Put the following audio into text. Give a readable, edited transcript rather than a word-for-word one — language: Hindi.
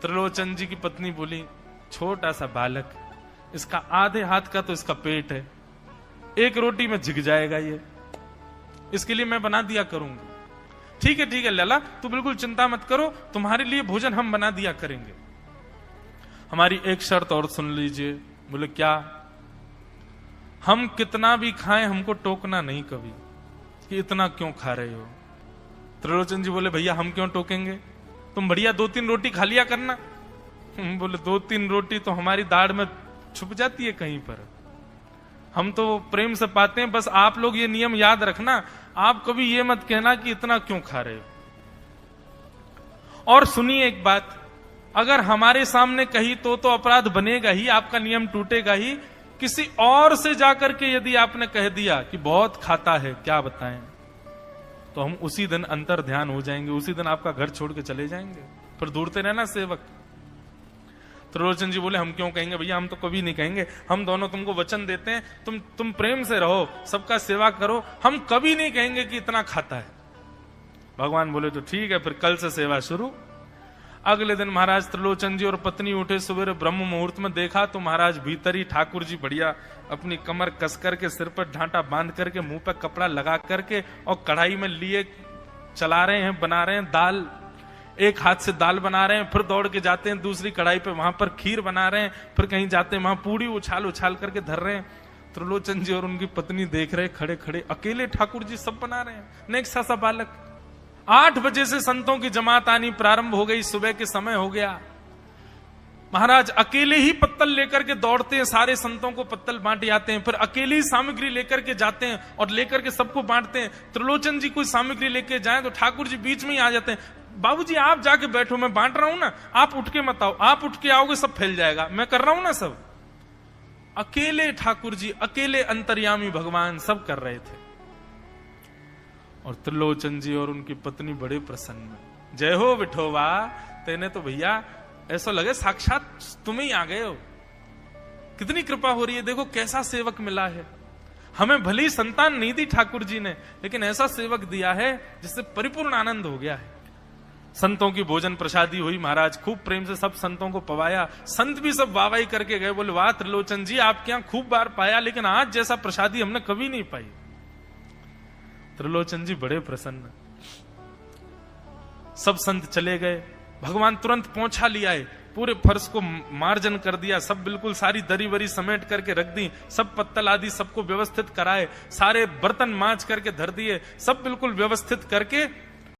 त्रिलोचन जी की पत्नी बोली, छोटा सा बालक, इसका आधे हाथ का तो इसका पेट है, एक रोटी में झिक जाएगा ये, इसके लिए मैं बना दिया करूंगी। ठीक है लला, तू बिल्कुल चिंता मत करो, तुम्हारे लिए भोजन हम बना दिया करेंगे। हमारी एक शर्त और सुन लीजिए। बोले क्या? हम कितना भी खाएं हमको टोकना नहीं कभी कि इतना क्यों खा रहे हो। त्रिलोचन जी बोले, भैया हम क्यों टोकेंगे, तुम बढ़िया 2-3 रोटी खा लिया करना। बोले 2-3 रोटी तो हमारी दाढ़ में छुप जाती है कहीं पर, हम तो प्रेम से पाते हैं। बस आप लोग ये नियम याद रखना, आप कभी ये मत कहना कि इतना क्यों खा रहे हो। और सुनिए एक बात, अगर हमारे सामने कही तो अपराध बनेगा ही, आपका नियम टूटेगा ही। किसी और से जाकर के यदि आपने कह दिया कि बहुत खाता है, क्या बताएं, तो हम उसी दिन अंतर ध्यान हो जाएंगे, उसी दिन आपका घर छोड़ के चले जाएंगे, फिर ढूंढते रहना सेवक। त्रिलोचन जी बोले, हम क्यों कहेंगे भैया, हम तो कभी नहीं कहेंगे, हम दोनों तुमको वचन देते हैं, तुम प्रेम से रहो, सबका सेवा करो, हम कभी नहीं कहेंगे कि इतना खाता है। भगवान बोले तो ठीक है, फिर कल से सेवा शुरू। अगले दिन महाराज त्रिलोचन जी और पत्नी उठे सवेरे ब्रह्म मुहूर्त में, देखा तो महाराज भीतर ही ठाकुर जी बढ़िया अपनी कमर कस करके, सिर पर ढांटा बांध करके, मुंह पर कपड़ा लगा करके और कढ़ाई में लिए चला रहे हैं, बना रहे हैं दाल। एक हाथ से दाल बना रहे हैं, फिर दौड़ के जाते हैं दूसरी कढ़ाई पे, वहां पर खीर बना रहे हैं, फिर कहीं जाते हैं वहां पूड़ी उछाल उछाल करके धर रहे हैं। त्रिलोचन जी और उनकी पत्नी देख रहे खड़े खड़े, अकेले ठाकुर जी सब बना रहे हैं, नेक्सा सा बालक। 8 बजे से संतों की जमात आनी प्रारंभ हो गई, सुबह के समय हो गया। महाराज अकेले ही पत्तल लेकर के दौड़ते हैं, सारे संतों को पत्तल बांट आते हैं, फिर अकेले ही सामग्री लेकर के जाते हैं और लेकर के सबको बांटते हैं। त्रिलोचन जी कोई सामग्री लेके जाए तो ठाकुर जी बीच में ही आ जाते हैं, बाबूजी आप जाके बैठो, मैं बांट रहा हूं ना, आप उठ के मत आओ, आप उठ के आओगे सब फैल जाएगा, मैं कर रहा हूं ना सब। अकेले ठाकुर जी, अकेले अंतर्यामी भगवान सब कर रहे थे। और त्रिलोचन जी और उनकी पत्नी बड़े प्रसन्न, जय हो विठोबा, तेने तो भैया ऐसा लगे साक्षात तुम ही आ गए हो, कितनी कृपा हो रही है, देखो कैसा सेवक मिला है हमें। भली संतान नहीं दी ठाकुर जी ने, लेकिन ऐसा सेवक दिया है जिससे परिपूर्ण आनंद हो गया है। संतों की भोजन प्रसादी हुई, महाराज खूब प्रेम से सब संतों को पवाया, संत भी सब वाहवाही करके गए, बोले वाह त्रिलोचन जी आपके यहां खूब बार पाया, लेकिन आज जैसा प्रसादी हमने कभी नहीं पाई। त्रिलोचन जी बड़े प्रसन्न। सब संत चले गए, भगवान तुरंत पहुंचा लिया है, पूरे फर्श को मार्जन कर दिया, सब बिल्कुल सारी दरी वरी समेट करके रख दी, सब पत्तल आदि सबको व्यवस्थित कराए, सारे बर्तन मांज करके धर दिए, सब बिल्कुल व्यवस्थित करके